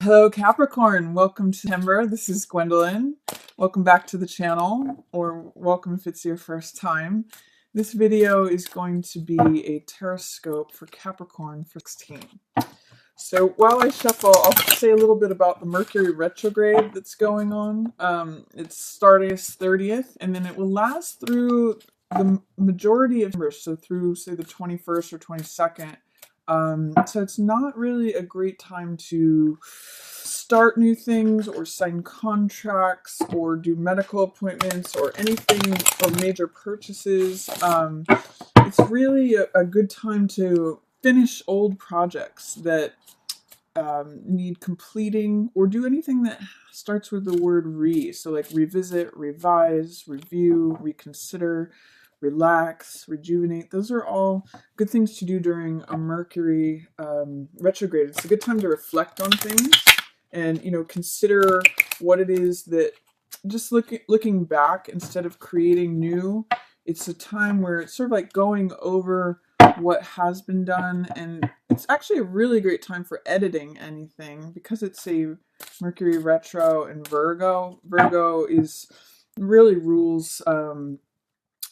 Hello Capricorn, welcome to September. This is Gwendolyn. Welcome back to the channel, or welcome if it's your first time. This video is going to be a Terrascope for Capricorn for 16. So while I shuffle, I'll say a little bit about the Mercury retrograde that's going on. It's starting as 30th, and then it will last through the majority of December, so through, say, the 21st or 22nd. So it's not really a great time to start new things or sign contracts or do medical appointments or anything or major purchases. It's really a good time to finish old projects that need completing, or do anything that starts with the word re. So like revisit, revise, review, reconsider, relax, rejuvenate. Those are all good things to do during a Mercury retrograde. It's a good time to reflect on things and, consider what it is that, just looking back instead of creating new. It's a time where it's sort of like going over what has been done, and it's actually a really great time for editing anything because it's a Mercury retro in Virgo. Virgo really rules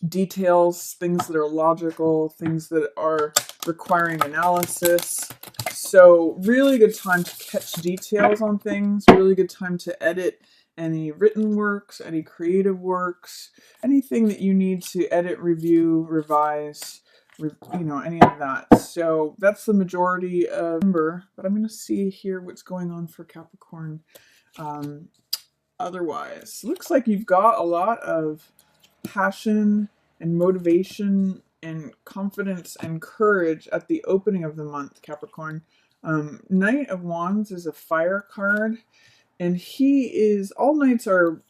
details, things that are logical, things that are requiring analysis. So really good time to catch details on things, really good time to edit any written works, any creative works, anything that you need to edit, review, revise, any of that. So that's the majority of December, but I'm going to see here what's going on for Capricorn. Otherwise, looks like you've got a lot of passion and motivation and confidence and courage at the opening of the month, Capricorn. Knight of Wands is a fire card, and all knights are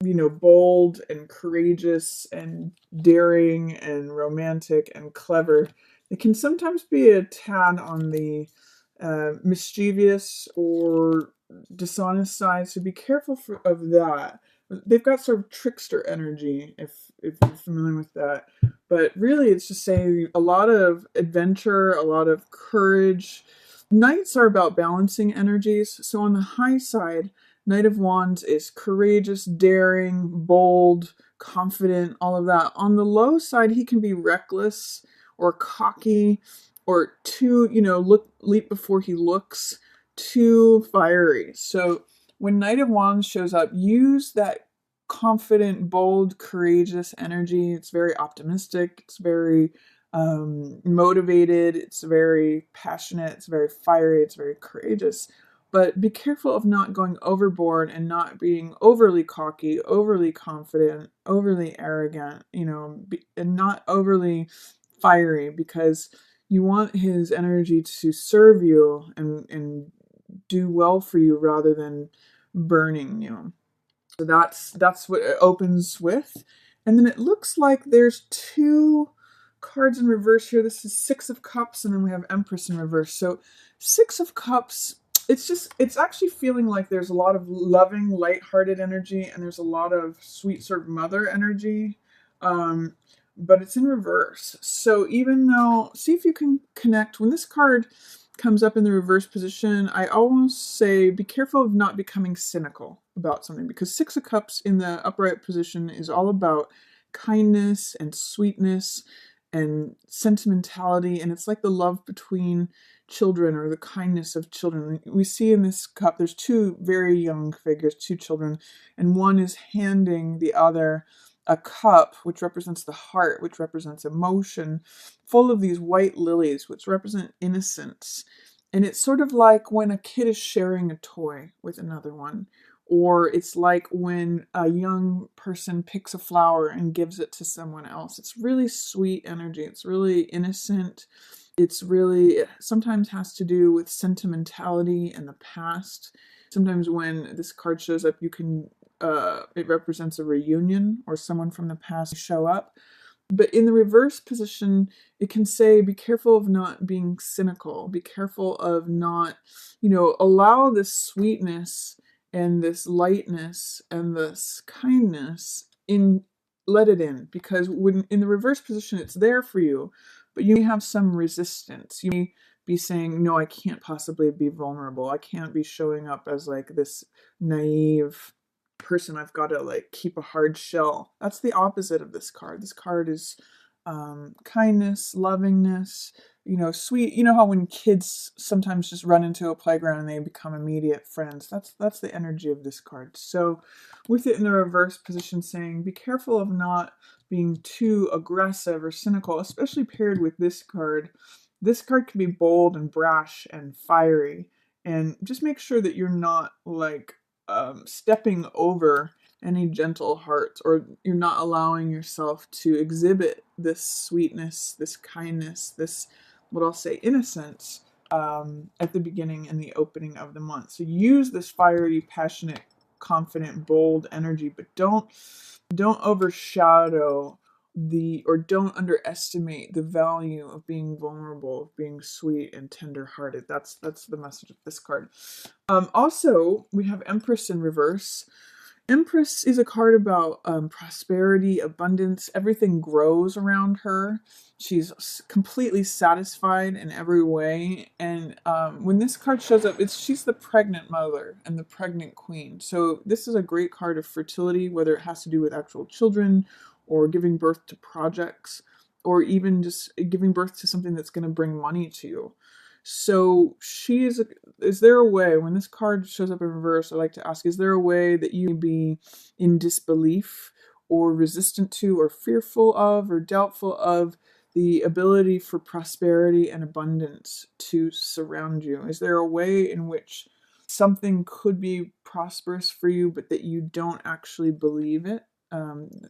bold and courageous and daring and romantic and clever. It can sometimes be a tad on the mischievous or dishonest side, so be careful of that. They've got sort of trickster energy, if you're familiar with that. But really, it's just saying a lot of adventure, a lot of courage. Knights are about balancing energies. So on the high side, Knight of Wands is courageous, daring, bold, confident, all of that. On the low side, he can be reckless or cocky or too, leap before he looks, too fiery. So when Knight of Wands shows up, use that confident, bold, courageous energy. It's very optimistic. It's very motivated. It's very passionate. It's very fiery. It's very courageous. But be careful of not going overboard and not being overly cocky, overly confident, overly arrogant, and not overly fiery, because you want his energy to serve you and do well for you rather than burning you. So that's what it opens with. And then it looks like there's two cards in reverse here. This is Six of Cups, and then we have Empress in reverse. So Six of Cups, it's actually feeling like there's a lot of loving, lighthearted energy, and there's a lot of sweet sort of mother energy. But it's in reverse. So even though, see if you can connect. When this card comes up in the reverse position, I almost say be careful of not becoming cynical about something, because Six of Cups in the upright position is all about kindness and sweetness and sentimentality, and it's like the love between children, or the kindness of children. We see in this cup there's two very young figures, two children, and one is handing the other a cup, which represents the heart, which represents emotion, full of these white lilies, which represent innocence. And it's sort of like when a kid is sharing a toy with another one, or it's like when a young person picks a flower and gives it to someone else. It's really sweet energy. It's really innocent. It sometimes has to do with sentimentality in the past. Sometimes when this card shows up, it represents a reunion or someone from the past show up. But in the reverse position, it can say, be careful of not being cynical. Be careful of not, allow this sweetness and this lightness and this kindness let it in. Because when in the reverse position, it's there for you, but you may have some resistance. You may be saying, no, I can't possibly be vulnerable. I can't be showing up as like this naive person. I've got to like keep a hard shell. That's the opposite of this card. This card is kindness, lovingness, sweet. You know how when kids sometimes just run into a playground and they become immediate friends. That's the energy of this card. So with it in the reverse position, saying be careful of not being too aggressive or cynical, especially paired with this card. This card can be bold and brash and fiery, and just make sure that you're not like stepping over any gentle hearts, or you're not allowing yourself to exhibit this sweetness, this kindness, this, what I'll say, innocence at the beginning and the opening of the month. So use this fiery, passionate, confident, bold energy, but don't overshadow or don't underestimate the value of being vulnerable, of being sweet and tender-hearted. That's the message of this card. Also, we have Empress in reverse. Empress is a card about prosperity, abundance. Everything grows around her. She's completely satisfied in every way. And when this card shows up, she's the pregnant mother and the pregnant queen. So this is a great card of fertility, whether it has to do with actual children or giving birth to projects, or even just giving birth to something that's going to bring money to you. So is there a way, when this card shows up in reverse, I like to ask, is there a way that you may be in disbelief or resistant to or fearful of or doubtful of the ability for prosperity and abundance to surround you? Is there a way in which something could be prosperous for you, but that you don't actually believe it?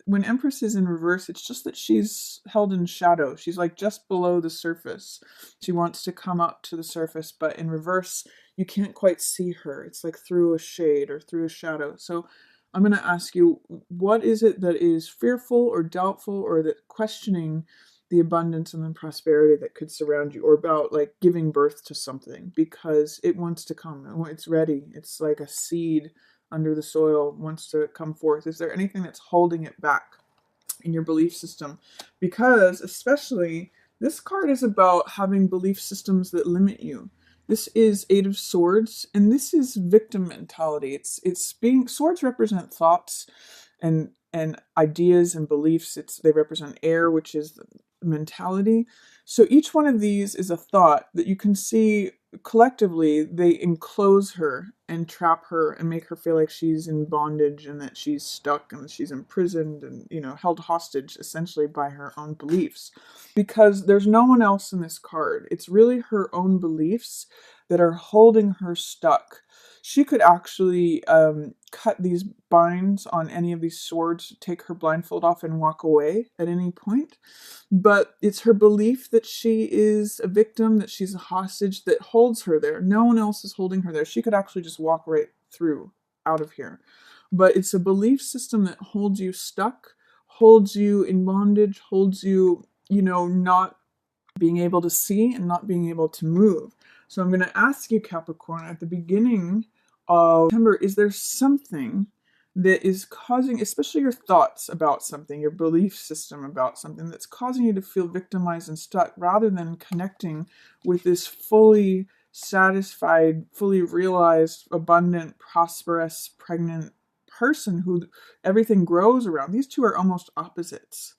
When Empress is in reverse, it's just that she's held in shadow. She's like just below the surface. She wants to come up to the surface, but in reverse, you can't quite see her. It's like through a shade or through a shadow. So I'm going to ask you, what is it that is fearful or doubtful or that questioning the abundance and the prosperity that could surround you, or about like giving birth to something because it wants to come. It's ready. It's like a seed under the soil, wants to come forth. Is there anything that's holding it back in your belief system? Because especially this card is about having belief systems that limit you. This is Eight of Swords, and this is victim mentality. It's being, swords represent thoughts and ideas and beliefs. They represent air, which is the mentality. So each one of these is a thought that you can see collectively. They enclose her and trap her and make her feel like she's in bondage and that she's stuck and she's imprisoned and held hostage essentially by her own beliefs, because there's no one else in this card. It's really her own beliefs that are holding her stuck. She could actually cut these binds on any of these swords, take her blindfold off and walk away at any point. But it's her belief that she is a victim, that she's a hostage, that holds her there. No one else is holding her there. She could actually just walk right through, out of here. But it's a belief system that holds you stuck, holds you in bondage, holds you, not being able to see and not being able to move. So I'm going to ask you, Capricorn, at the beginning of September, is there something that is causing, especially your thoughts about something, your belief system about something, that's causing you to feel victimized and stuck, rather than connecting with this fully satisfied, fully realized, abundant, prosperous, pregnant person who everything grows around? These two are almost opposites.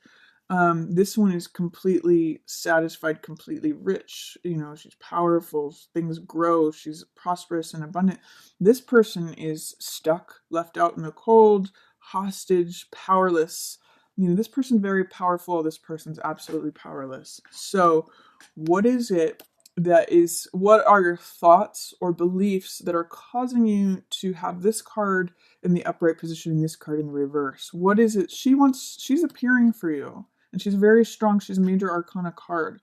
This one is completely satisfied, completely rich. She's powerful, things grow, she's prosperous and abundant. This person is stuck, left out in the cold, hostage, powerless. This person's very powerful, this person's absolutely powerless. So what are your thoughts or beliefs that are causing you to have this card in the upright position and this card in the reverse? What is it? She's appearing for you. And she's very strong. She's a major arcana card.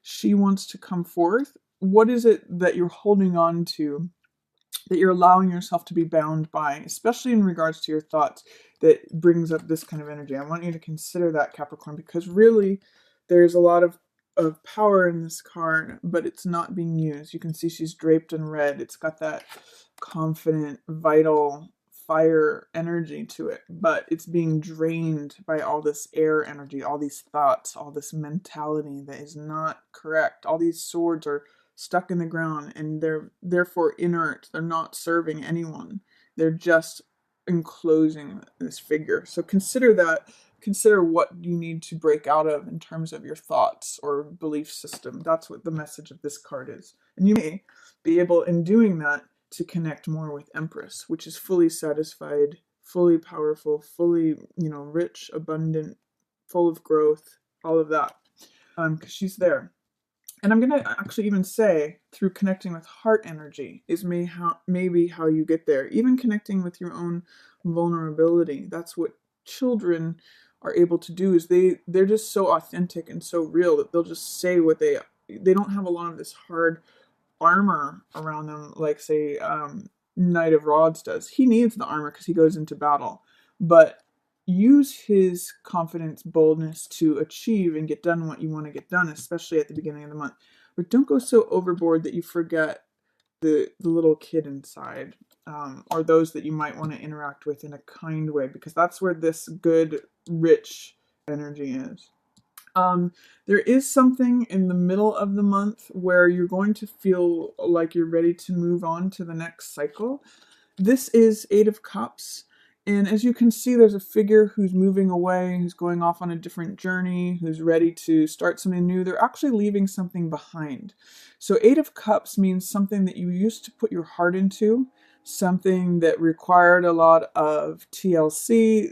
She wants to come forth. What is it that you're holding on to, that you're allowing yourself to be bound by, especially in regards to your thoughts, that brings up this kind of energy? I want you to consider that, Capricorn, because really there's a lot of power in this card, but it's not being used. You can see she's draped in red. It's got that confident, vital fire energy to it, but it's being drained by all this air energy, all these thoughts, all this mentality that is not correct. All these swords are stuck in the ground, and they're therefore inert. They're not serving anyone. They're just enclosing this figure. So consider that. Consider what you need to break out of in terms of your thoughts or belief system. That's what the message of this card is. And you may be able, in doing that, to connect more with Empress, which is fully satisfied, fully powerful, fully, rich, abundant, full of growth, all of that. Because she's there. And I'm going to actually even say, through connecting with heart energy is maybe how you get there. Even connecting with your own vulnerability. That's what children are able to do, is they're just so authentic and so real that they'll just say what they don't have a lot of this hard armor around them, like, say, Knight of Rods does. He needs the armor because he goes into battle. But use his confidence, boldness to achieve and get done what you want to get done, especially at the beginning of the month. But don't go so overboard that you forget the little kid inside, or those that you might want to interact with in a kind way, because that's where this good, rich energy is. There is something in the middle of the month where you're going to feel like you're ready to move on to the next cycle. This is Eight of Cups. And as you can see, there's a figure who's moving away, who's going off on a different journey, who's ready to start something new. They're actually leaving something behind. So Eight of Cups means something that you used to put your heart into, something that required a lot of TLC.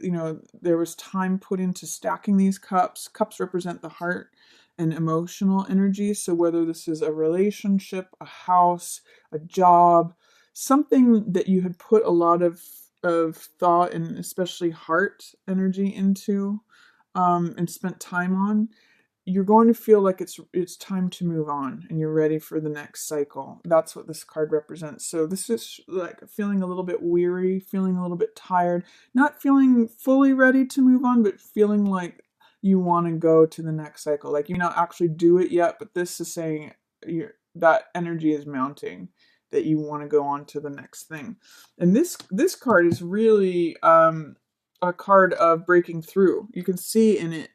There was time put into stacking these cups. Cups represent the heart and emotional energy. So whether this is a relationship, a house, a job, something that you had put a lot of thought and especially heart energy into, and spent time on, you're going to feel like it's time to move on and you're ready for the next cycle. That's what this card represents. So this is like feeling a little bit weary, feeling a little bit tired, not feeling fully ready to move on, but feeling like you want to go to the next cycle. Like, you may not actually do it yet, but this is saying that energy is mounting, that you want to go on to the next thing. And this card is really a card of breaking through. You can see in it,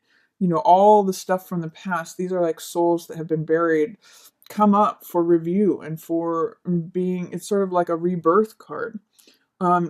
all the stuff from the past. These are like souls that have been buried, come up for review and for being, it's sort of like a rebirth card.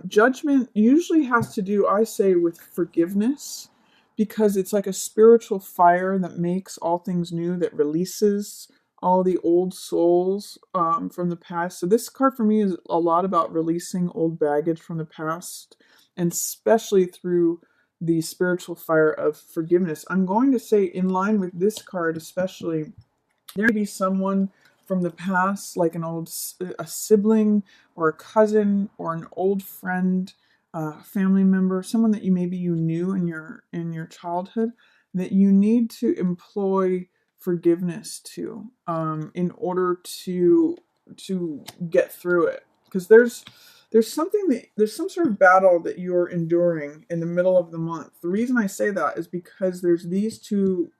Judgment usually has to do, I say, with forgiveness, because it's like a spiritual fire that makes all things new, that releases all the old souls from the past. So this card for me is a lot about releasing old baggage from the past, and especially through the spiritual fire of forgiveness. I'm going to say, in line with this card especially, there may be someone from the past, like a sibling or a cousin or an old friend, family member, someone that you knew in your childhood, that you need to employ forgiveness to, in order to get through it. Because there's some sort of battle that you're enduring in the middle of the month. The reason I say that is because there's these two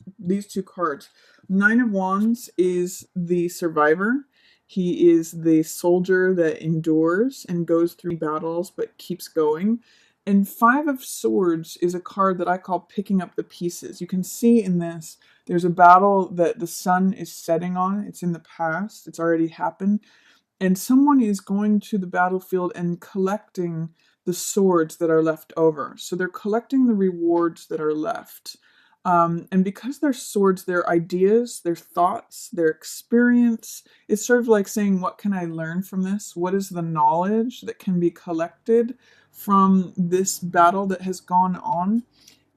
cards. Nine of Wands is the survivor. He is the soldier that endures and goes through battles but keeps going. And Five of Swords is a card that I call picking up the pieces. You can see in this, there's a battle that the sun is setting on. It's in the past. It's already happened. And someone is going to the battlefield and collecting the swords that are left over. So they're collecting the rewards that are left. And because they're swords, their ideas, their thoughts, their experience, it's sort of like saying, what can I learn from this? What is the knowledge that can be collected from this battle that has gone on?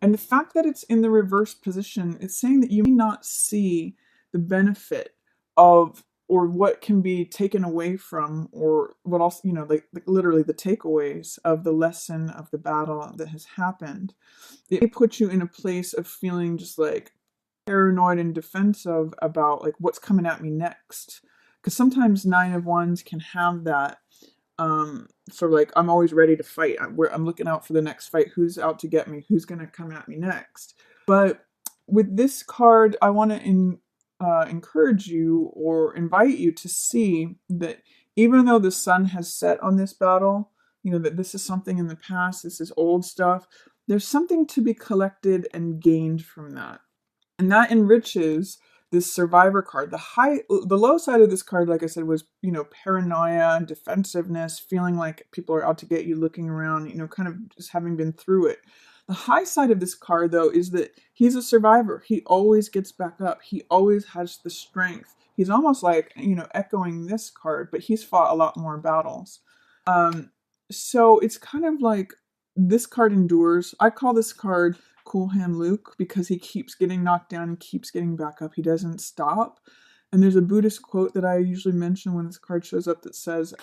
And the fact that it's in the reverse position, it's saying that you may not see the benefit of, or what can be taken away from, or what else, like literally the takeaways of the lesson of the battle that has happened. It may put you in a place of feeling just like paranoid and defensive about like what's coming at me next. Because sometimes Nine of Wands can have that sort of like, I'm always ready to fight. I'm looking out for the next fight. Who's out to get me? Who's going to come at me next? But with this card, I want to encourage you or invite you to see that even though the sun has set on this battle, that this is something in the past, this is old stuff, there's something to be collected and gained from that. And that enriches this survivor card. The low side of this card, like I said, was, paranoia and defensiveness, feeling like people are out to get you, looking around, kind of just having been through it. The high side of this card, though, is that he's a survivor. He always gets back up. He always has the strength. He's almost like, echoing this card, but he's fought a lot more battles. So it's kind of like this card endures. I call this card Cool Hand Luke because he keeps getting knocked down and keeps getting back up. He doesn't stop. And there's a Buddhist quote that I usually mention when this card shows up that says,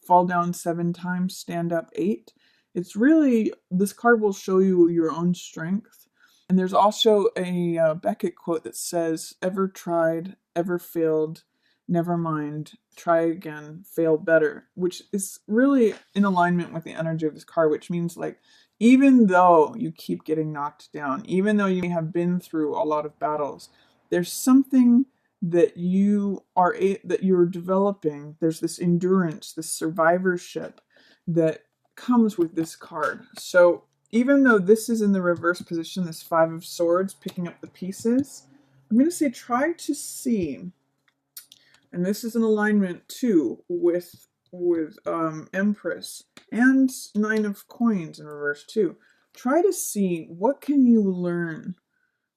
fall down 7 times, stand up 8. It's really, this card will show you your own strength. And there's also a Beckett quote that says, ever tried, ever failed, never mind, try again, fail better, which is really in alignment with the energy of this card, which means like, even though you keep getting knocked down, even though you have been through a lot of battles, there's something that you're developing. There's this endurance, this survivorship that comes with this card. So even though this is in the reverse position, this 5 of Swords, picking up the pieces, I'm going to say try to see, and this is in alignment too with Empress and 9 of Coins in reverse too. Try to see what can you learn,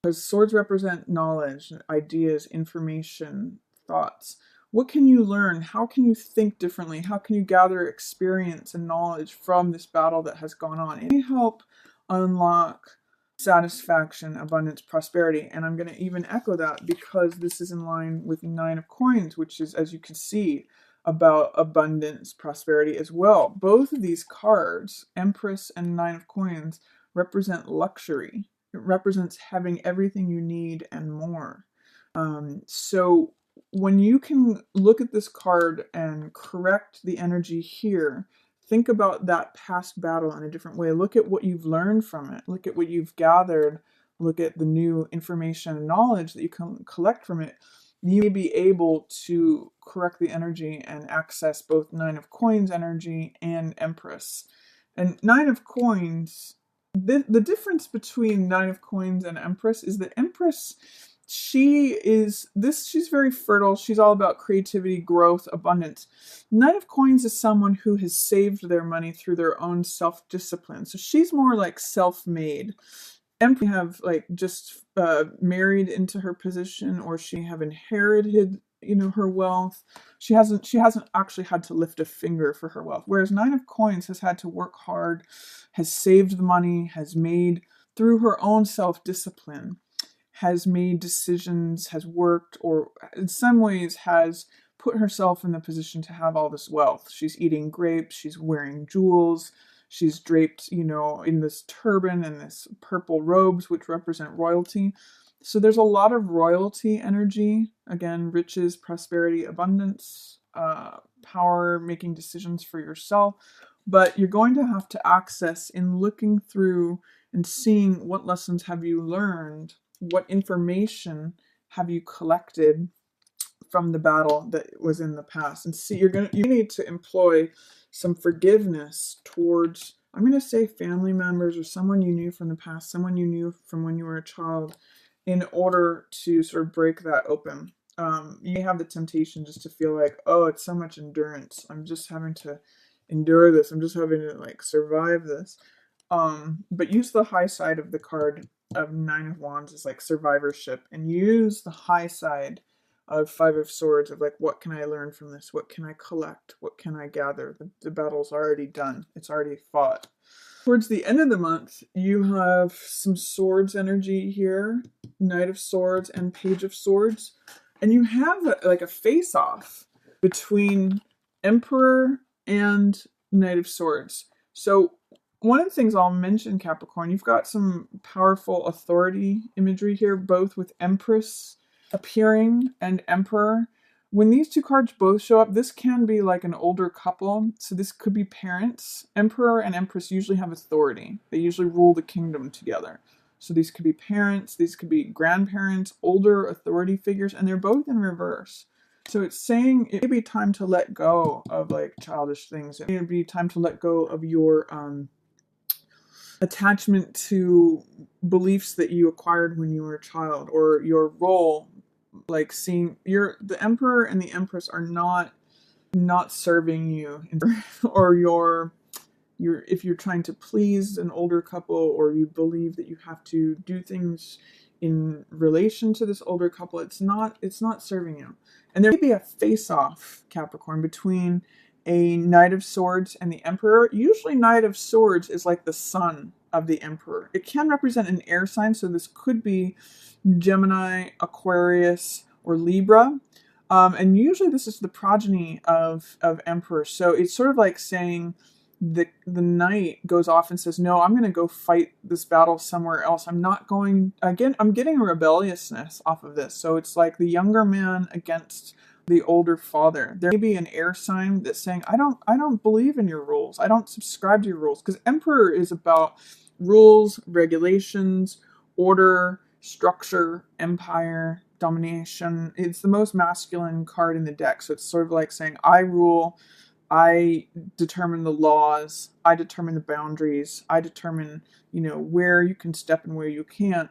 because swords represent knowledge, ideas, information, thoughts. What can you learn? How can you think differently? How can you gather experience and knowledge from this battle that has gone on? It may help unlock satisfaction, abundance, prosperity. And I'm going to even echo that because this is in line with 9 of Coins, which is, as you can see, about abundance, prosperity as well. Both of these cards, Empress and 9 of Coins, represent luxury. It represents having everything you need and more. So when you can look at this card and correct the energy here, think about that past battle in a different way. Look at what you've learned from it. Look at what you've gathered. Look at the new information and knowledge that you can collect from it. You may be able to correct the energy and access both 9 of Coins energy and Empress. And 9 of Coins, the difference between 9 of Coins and Empress is that Empress, she's very fertile. She's all about creativity, growth, abundance. 9 of Coins is someone who has saved their money through their own self-discipline. So she's more like self-made. Empress have like just married into her position, or she have inherited her wealth. She hasn't actually had to lift a finger for her wealth, whereas 9 of Coins has had to work hard, has saved the money, has made, through her own self-discipline, has made decisions, has worked, or in some ways has put herself in the position to have all this wealth. She's eating grapes, she's wearing jewels, she's draped, in this turban and this purple robes, which represent royalty. So there's a lot of royalty energy. Again, riches, prosperity, abundance, power, making decisions for yourself. But you're going to have to access in looking through and seeing what lessons have you learned, what information have you collected from the battle that was in the past. And see, you need to employ some forgiveness towards, I'm going to say, family members or someone you knew from the past, someone you knew from when you were a child, in order to sort of break that open. You may have the temptation just to feel like, oh, it's so much endurance. I'm just having to endure this. I'm just having to like survive this. But use the high side of the card of 9 of Wands as like survivorship, and use the high side of 5 of Swords of like, what can I learn from this? What can I collect? What can I gather? The battle's already done. It's already fought. Towards the end of the month, you have some Swords energy here, Knight of Swords and Page of Swords, and you have like a face-off between Emperor and Knight of Swords. So one of the things I'll mention, Capricorn, you've got some powerful authority imagery here, both with Empress appearing and Emperor. When these two cards both show up, this can be like an older couple. So this could be parents. Emperor and Empress usually have authority. They usually rule the kingdom together. So these could be parents, these could be grandparents, older authority figures, and they're both in reverse. So it's saying it may be time to let go of like childish things. It may be time to let go of your attachment to beliefs that you acquired when you were a child, or your role like seeing the emperor and the empress are not serving you, or if you're trying to please an older couple, or you believe that you have to do things in relation to this older couple, it's not serving you. And there may be a face-off, Capricorn, between a Knight of Swords and the Emperor. Usually Knight of Swords is like the son of the Emperor. It can represent an air sign, so this could be Gemini, Aquarius, or Libra. And usually this is the progeny of Emperor. So it's sort of like saying the knight goes off and says, no, I'm going to go fight this battle somewhere else. I'm not going, again, I'm getting rebelliousness off of this. So it's like the younger man against the older father. There may be an air sign that's saying, I don't believe in your rules. I don't subscribe to your rules. Because Emperor is about rules, regulations, order, structure, empire, domination. It's the most masculine card in the deck. So it's sort of like saying, I rule, I determine the laws, I determine the boundaries, I determine, where you can step and where you can't.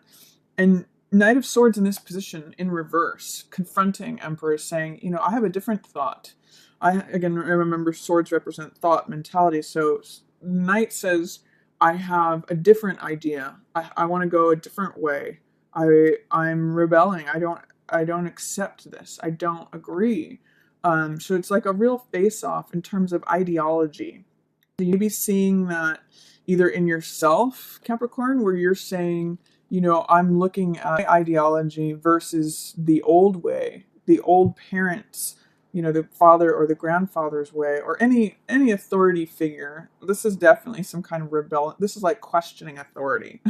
And Knight of Swords in this position, in reverse, confronting Emperor, saying, I have a different thought. I remember swords represent thought, mentality. So Knight says, I have a different idea. I want to go a different way. I'm rebelling. I don't accept this. I don't agree. So it's like a real face-off in terms of ideology. So you may be seeing that either in yourself, Capricorn, where you're saying, I'm looking at ideology versus the old way, the old parents, the father or the grandfather's way, or any authority figure. This is definitely some kind of rebellion. This is like questioning authority.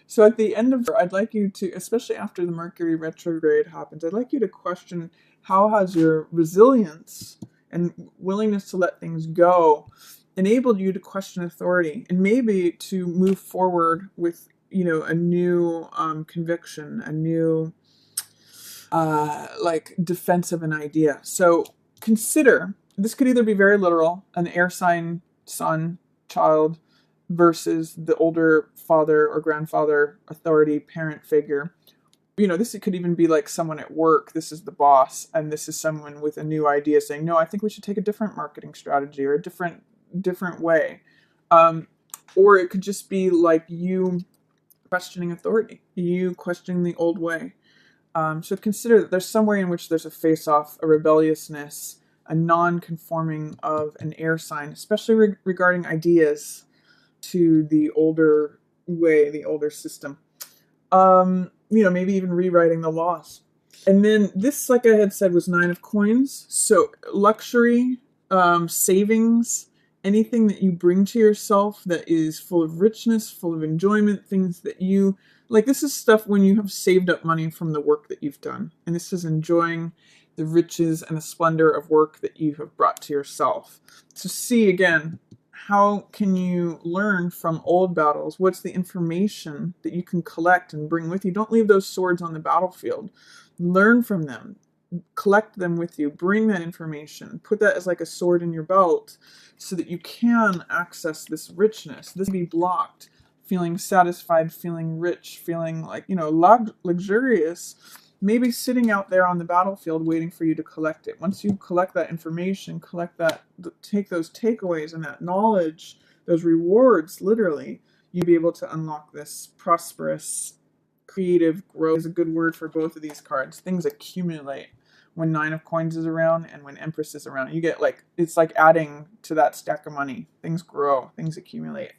So at the end of, I'd like you to, especially after the Mercury retrograde happens, I'd like you to question, how has your resilience and willingness to let things go enabled you to question authority, and maybe to move forward with, a new conviction, a new defense of an idea. So consider, this could either be very literal, an air sign, son, child, versus the older father or grandfather, authority, parent figure. This could even be like someone at work. This is the boss, and this is someone with a new idea saying, no, I think we should take a different marketing strategy, or a different way. Or it could just be like you questioning authority, you questioning the old way. So consider that there's some way in which there's a face-off, a rebelliousness, a non-conforming of an air sign, especially regarding ideas, to the older way, the older system. Maybe even rewriting the laws. And then this, like I had said, was 9 of Coins. So luxury, savings, anything that you bring to yourself that is full of richness, full of enjoyment, things that you, like, this is stuff when you have saved up money from the work that you've done. And this is enjoying the riches and the splendor of work that you have brought to yourself. So see, again, how can you learn from old battles? What's the information that you can collect and bring with you? Don't leave those swords on the battlefield. Learn from them. Collect them with you. Bring that information. Put that as like a sword in your belt so that you can access this richness. This can be blocked. Feeling satisfied, feeling rich, feeling like, luxurious. Maybe sitting out there on the battlefield waiting for you to collect it. Once you collect that information, take those takeaways and that knowledge, those rewards, literally, you'll be able to unlock this prosperous, creative growth. Is a good word for both of these cards. Things accumulate when 9 of Coins is around and when Empress is around. You get it's like adding to that stack of money. Things grow, things accumulate.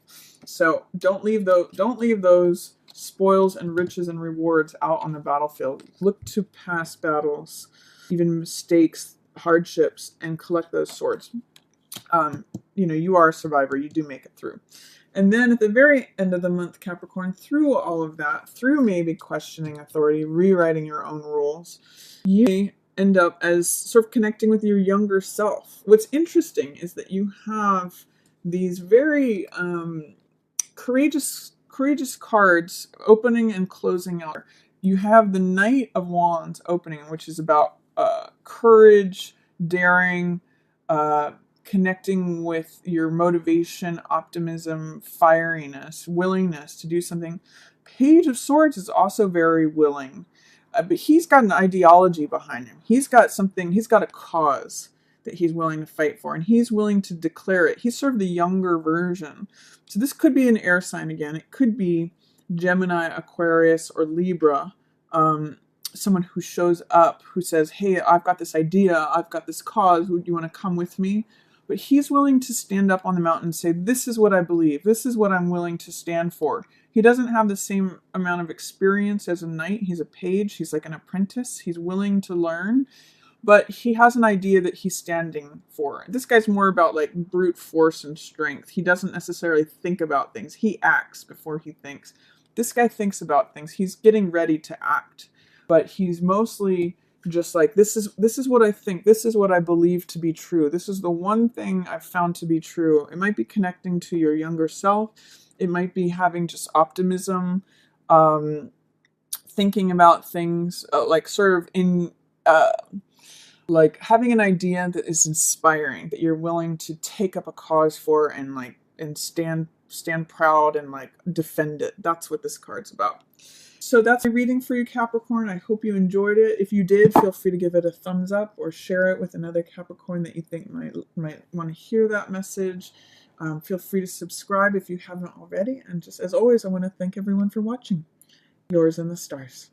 So don't leave those spoils and riches and rewards out on the battlefield. Look to past battles, even mistakes, hardships, and collect those swords. You are a survivor. You do make it through. And then at the very end of the month, Capricorn, through all of that, through maybe questioning authority, rewriting your own rules, you may end up as sort of connecting with your younger self. What's interesting is that you have these very courageous cards opening and closing out. You have the Knight of Wands opening, which is about courage, daring, connecting with your motivation, optimism, fieriness, willingness to do something. Page of Swords is also very willing. but he's got an ideology behind him. He's got something, he's got a cause that he's willing to fight for, and he's willing to declare it. He's sort of the younger version. So this could be an air sign again. It could be Gemini, Aquarius, or Libra. Someone who shows up, who says, hey, I've got this idea, I've got this cause, would you want to come with me? But he's willing to stand up on the mountain and say, this is what I believe, this is what I'm willing to stand for. He doesn't have the same amount of experience as a knight. He's a page, he's like an apprentice, he's willing to learn, but he has an idea that he's standing for. This guy's more about like brute force and strength. He doesn't necessarily think about things, he acts before he thinks. This guy thinks about things, he's getting ready to act, but he's mostly just like, this is what I think, this is what I believe to be true, this is the one thing I've found to be true. It might be connecting to your younger self, it might be having just optimism, thinking about things, like sort of in like having an idea that is inspiring, that you're willing to take up a cause for and like and stand proud and like defend it. That's what this card's about. So that's my reading for you, Capricorn. I hope you enjoyed it. If you did, feel free to give it a thumbs up or share it with another Capricorn that you think might want to hear that message. Feel free to subscribe if you haven't already. And just as always, I want to thank everyone for watching. Yours in the stars.